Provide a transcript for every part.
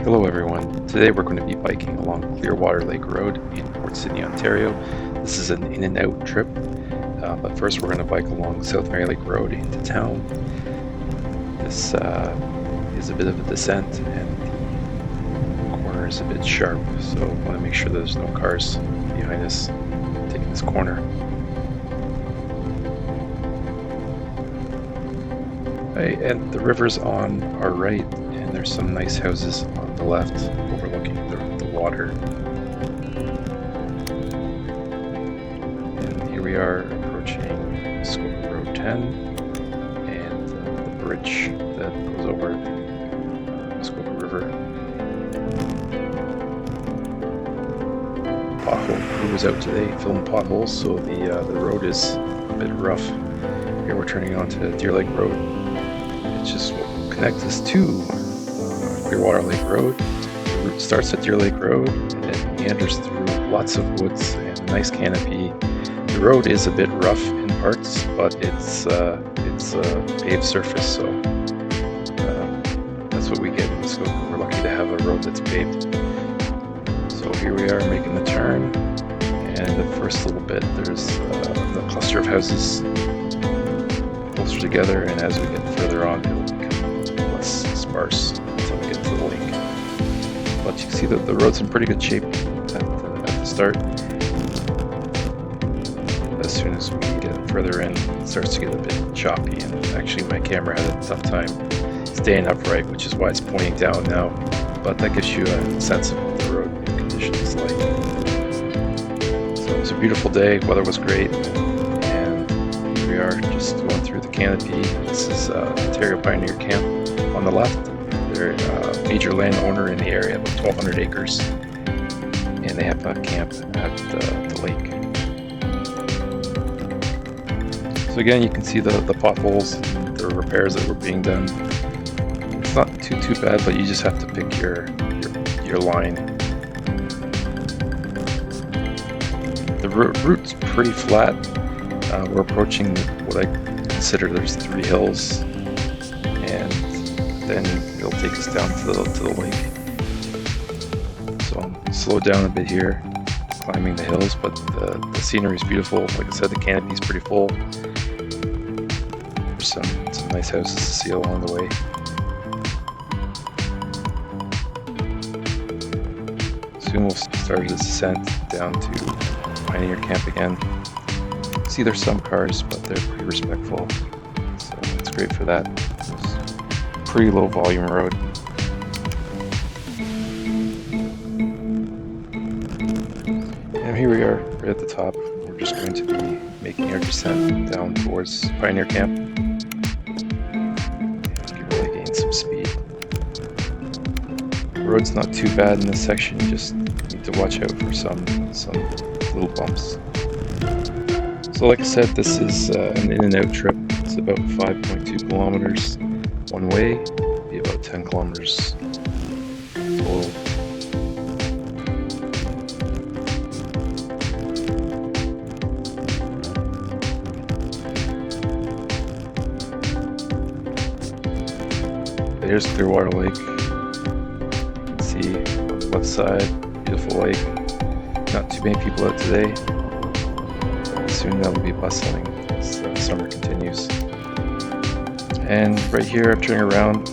Hello everyone. Today we're going to be biking along Clearwater Lake Road in Port Sydney, Ontario. This is an in and out trip, but first we're going to bike along South Mary Lake Road into town. This is a bit of a descent and the corner is a bit sharp, so I want to make sure there's no cars behind us taking this corner. And the river's on our right, and there's some nice houses on the left overlooking the water. And here we are approaching Muskoka Road 10 and the bridge that goes over the Muskoka River. Pothole crew was out today filming potholes, so the road is a bit rough. Here we're turning onto Deer Lake Road, which is what will connect us to Clearwater Lake Road. The route starts at Deer Lake Road and it meanders through lots of woods and a nice canopy. The road is a bit rough in parts, but it's a paved surface, so that's what we get in Muskoka. We're lucky to have a road that's paved. So here we are making the turn, and the first little bit there's a cluster of houses closer together, and as we get further on it'll become less sparse until we get to the lake. But you can see that the road's in pretty good shape at the start. As soon as we get further in, it starts to get a bit choppy, and actually my camera had a tough time staying upright, which is why it's pointing down now, but that gives you a sense of what the road condition is like. So it was a beautiful day, weather was great, and here we are just going through the canopy. This is Ontario Pioneer Camp on the left. They're a major landowner in the area, about 1,200 acres, and they have a camp at the lake. So again, you can see the potholes, the repairs that were being done. It's not too bad, but you just have to pick your line. The route's pretty flat. We're approaching what I consider there's 3 hills, and then it'll take us down to the lake. So I'm slowed down a bit here, climbing the hills, but the scenery is beautiful. Like I said, the canopy is pretty full. There's some nice houses to see along the way. Soon we'll start the descent down to Pioneer Camp again. See, there's some cars, but they're pretty respectful, so it's great for that. It's a pretty low volume road. And here we are, right at the top. We're just going to be making our descent down towards Pioneer Camp. And can really gain some speed. The road's not too bad in this section, you just need to watch out for some little bumps. So like I said, this is an in and out trip. It's about 5.2 kilometers one way, be about 10 kilometers total. Here's Clearwater Lake. You can see on the left side, beautiful lake. Not too many people out today. Soon that'll be bustling as the summer continues. And right here, I'm turning around,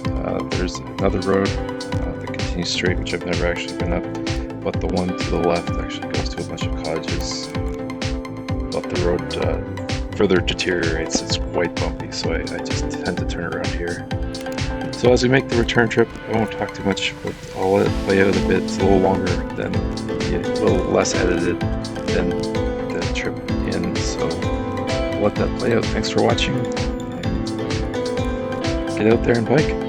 there's another road that continues straight, which I've never actually been up, but the one to the left actually goes to a bunch of cottages. But the road further deteriorates. It's quite bumpy, so I just tend to turn around here. So as we make the return trip, I won't talk too much, but I'll let it play out a bit. It's a little longer than, a little less edited than the trip in, so I'll let that play out. Thanks for watching, and get out there and bike.